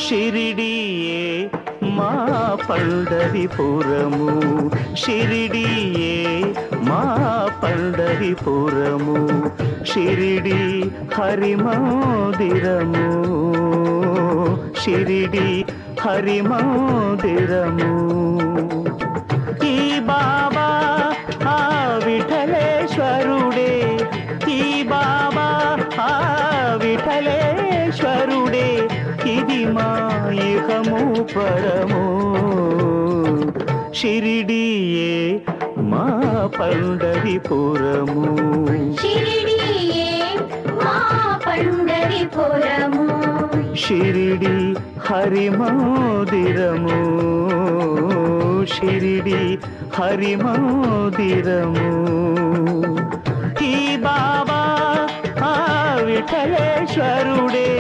షిరిడియే మా పండరిపురము, షిరిడియే మా పండరిపురము, షిరిడి హరి మందిరము, షిరిడి హరి మందిరము. ఈ బాబా ఆ విఠలేశ్వరుడే, ఈ బాబా ఆ విఠలేశ్వరుడే, ఇది మా ఇహము పరము. షిరిడియే మా పండరిపురము, షిరిడియే మా పండరిపురము, షిరిడి హరి మందిరము, షిరిడి హరి మందిరము. ఈ బాబా ఆ విఠలేశ్వరుడే